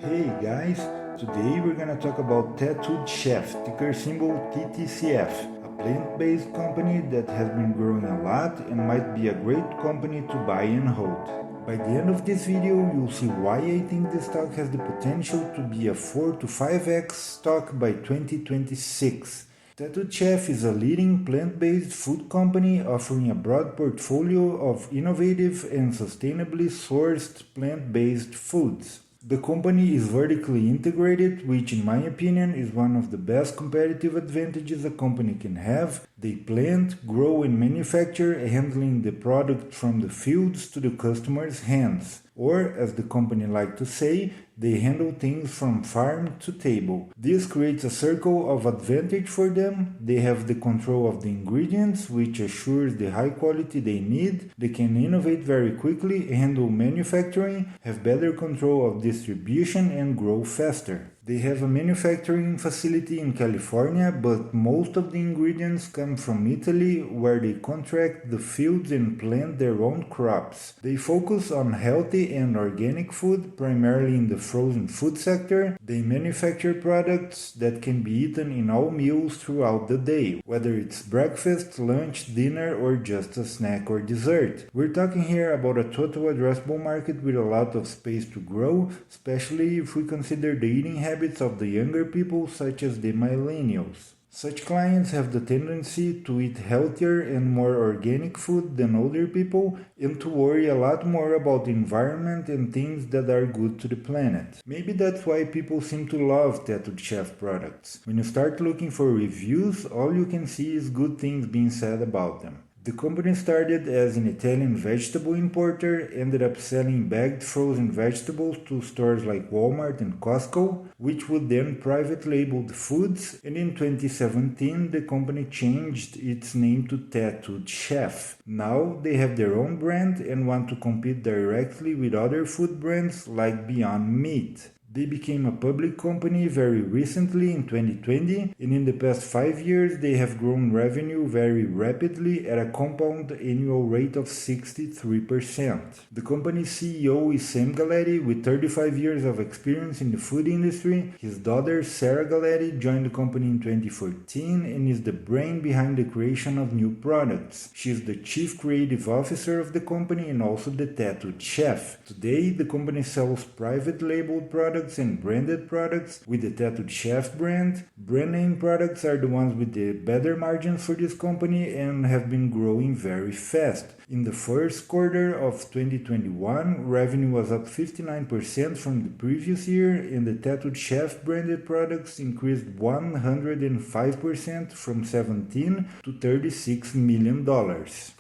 Hey guys, today we're gonna talk about Tattooed Chef, ticker symbol TTCF, a plant-based company that has been growing a lot and might be a great company to buy and hold. By the end of this video, you'll see why I think this stock has the potential to be a 4 to 5x stock by 2026. Tattooed Chef is a leading plant-based food company offering a broad portfolio of innovative and sustainably sourced plant-based foods. The company is vertically integrated, which in my opinion is one of the best competitive advantages a company can have. They plant, grow and manufacture, handling the product from the fields to the customer's hands. Or, as the company like to say, they handle things from farm to table. This creates a circle of advantage for them. They have the control of the ingredients, which assures the high quality they need. They can innovate very quickly, handle manufacturing, have better control of distribution and grow faster. They have a manufacturing facility in California, but most of the ingredients come from Italy, where they contract the fields and plant their own crops. They focus on healthy and organic food, primarily in the frozen food sector. They manufacture products that can be eaten in all meals throughout the day, whether it's breakfast, lunch, dinner, or just a snack or dessert. We're talking here about a total addressable market with a lot of space to grow, especially if we consider the eating habits of the younger people, such as the millennials. Such clients have the tendency to eat healthier and more organic food than older people and to worry a lot more about the environment and things that are good to the planet. Maybe that's why people seem to love Tattooed Chef products. When you start looking for reviews, all you can see is good things being said about them. The company started as an Italian vegetable importer, ended up selling bagged frozen vegetables to stores like Walmart and Costco, which would then private label the foods, and in 2017 the company changed its name to Tattooed Chef. Now they have their own brand and want to compete directly with other food brands like Beyond Meat. They became a public company very recently in 2020, and in the past 5 years they have grown revenue very rapidly at a compound annual rate of 63%. The company's CEO is Sam Galletti, with 35 years of experience in the food industry. His daughter Sarah Galletti joined the company in 2014 and is the brain behind the creation of new products. She is the chief creative officer of the company and also the Tattooed Chef. Today, the company sells private labeled products and branded products with the Tattooed Chef brand. Brand name products are the ones with the better margins for this company and have been growing very fast. In the first quarter of 2021, revenue was up 59% from the previous year, and the Tattooed Chef branded products increased 105% from $17 to $36 million.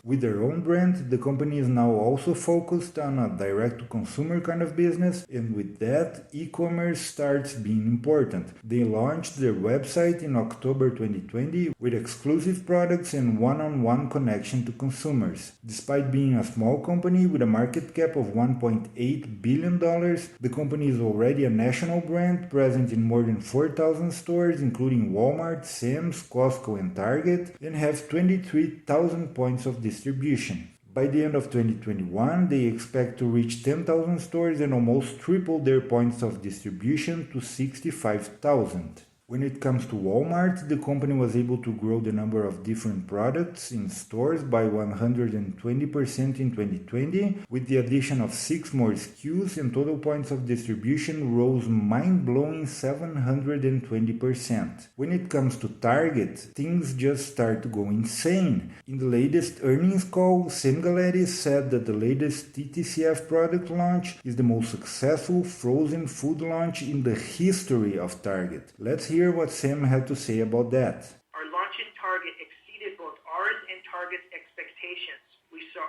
With their own brand, the company is now also focused on a direct-to-consumer kind of business, and with that, e-commerce starts being important. They launched their website in October 2020 with exclusive products and one-on-one connection to consumers. Despite being a small company with a market cap of $1.8 billion, the company is already a national brand present in more than 4,000 stores, including Walmart, Sam's, Costco, and Target, and have 23,000 points of distribution. By the end of 2021, they expect to reach 10,000 stores and almost triple their points of distribution to 65,000. When it comes to Walmart, the company was able to grow the number of different products in stores by 120% in 2020, with the addition of 6 more SKUs, and total points of distribution rose mind-blowing 720%. When it comes to Target, things just start to go insane. In the latest earnings call, Sam Galletti said that the latest TTCF product launch is the most successful frozen food launch in the history of Target. Let's hear what Sam had to say about that. Our launch in Target exceeded both ours and Target's expectations. We saw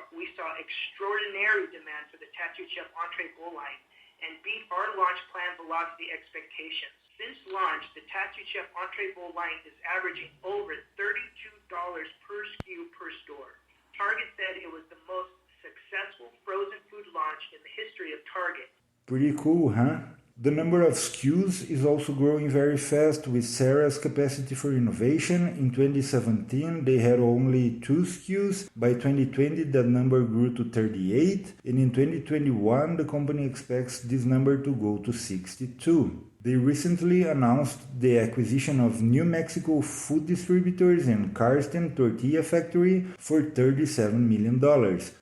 extraordinary demand for the Tattooed Chef Entree Bowl line and beat our launch plan velocity expectations. Since launch, the Tattooed Chef Entree Bowl line is averaging over $32 per SKU per store. Target said it was the most successful frozen food launch in the history of Target. Pretty cool, huh? The number of SKUs is also growing very fast with Seara's capacity for innovation. In 2017, they had only 2 SKUs. By 2020, that number grew to 38, and in 2021, the company expects this number to go to 62. They recently announced the acquisition of New Mexico Food Distributors and Karsten Tortilla Factory for $37 million.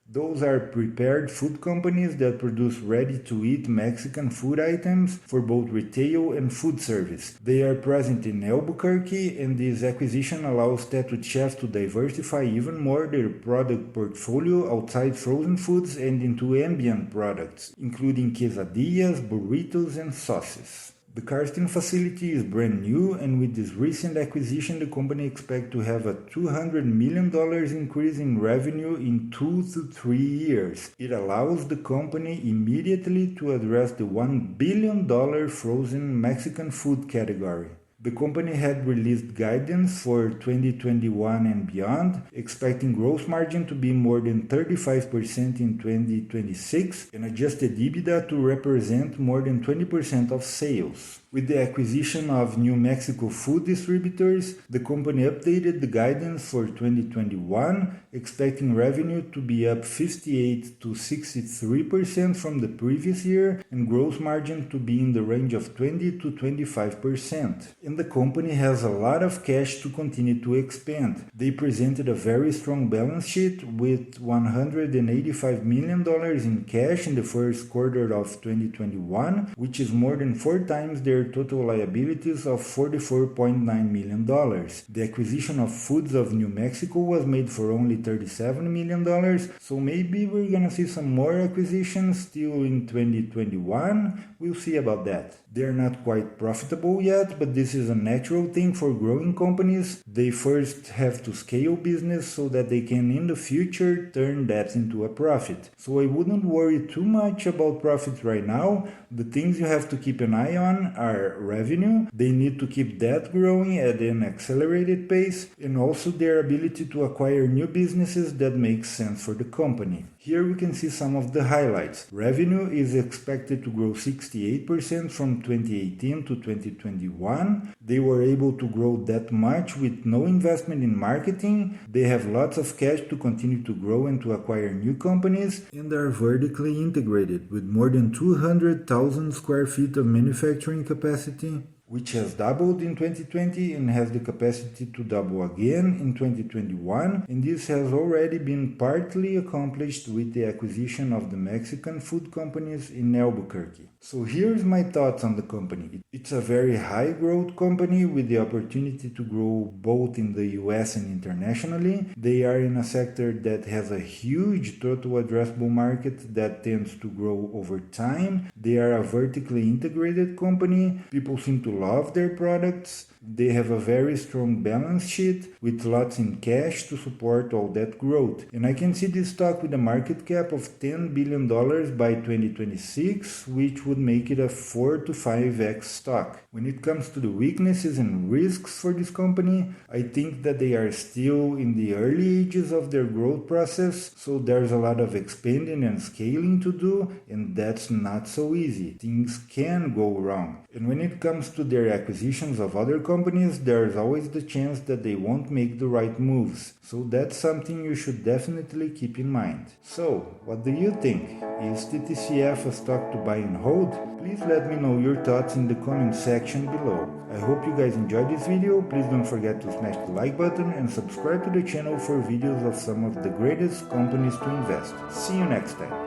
Those are prepared food companies that produce ready-to-eat Mexican food items for both retail and food service. They are present in Albuquerque, and this acquisition allows Tattooed Chef to diversify even more their product portfolio outside frozen foods and into ambient products, including quesadillas, burritos, and sauces. The Karsten facility is brand new, and with this recent acquisition, the company expects to have a $200 million increase in revenue in 2 to 3 years. It allows the company immediately to address the $1 billion frozen Mexican food category. The company had released guidance for 2021 and beyond, expecting gross margin to be more than 35% in 2026 and adjusted EBITDA to represent more than 20% of sales. With the acquisition of New Mexico Food Distributors, the company updated the guidance for 2021, expecting revenue to be up 58 to 63% from the previous year and gross margin to be in the range of 20 to 25%. And the company has a lot of cash to continue to expand. They presented a very strong balance sheet with $185 million in cash in the first quarter of 2021, which is more than 4 times their total liabilities of $44.9 million. The acquisition of Foods of New Mexico was made for only $37 million, so maybe we're gonna see some more acquisitions still in 2021. We'll see about that. They're not quite profitable yet, but this is a natural thing for growing companies. They first have to scale business so that they can in the future turn that into a profit. So I wouldn't worry too much about profits right now. The things you have to keep an eye on are revenue. They need to keep that growing at an accelerated pace, and also their ability to acquire new businesses that make sense for the company. Here we can see some of the highlights. Revenue is expected to grow 68% from 2018 to 2021. They were able to grow that much with no investment in marketing. They have lots of cash to continue to grow and to acquire new companies, and are vertically integrated with more than 200,000 square feet of manufacturing capacity, which has doubled in 2020 and has the capacity to double again in 2021, and this has already been partly accomplished with the acquisition of the Mexican food companies in Albuquerque. So here's my thoughts on the company. It's a very high growth company with the opportunity to grow both in the US and internationally. They are in a sector that has a huge total addressable market that tends to grow over time. They are a vertically integrated company. People seem to love their products. They have a very strong balance sheet with lots in cash to support all that growth. And I can see this stock with a market cap of $10 billion by 2026, which would make it a 4 to 5x stock. When it comes to the weaknesses and risks for this company, I think that they are still in the early ages of their growth process, so there's a lot of expanding and scaling to do, and that's not so easy. Things can go wrong. And when it comes to their acquisitions of other companies, there's always the chance that they won't make the right moves. So that's something you should definitely keep in mind. So, what do you think? Is TTCF a stock to buy and hold? Please let me know your thoughts in the comment section below. I hope you guys enjoyed this video. Please don't forget to smash the like button and subscribe to the channel for videos of some of the greatest companies to invest. See you next time.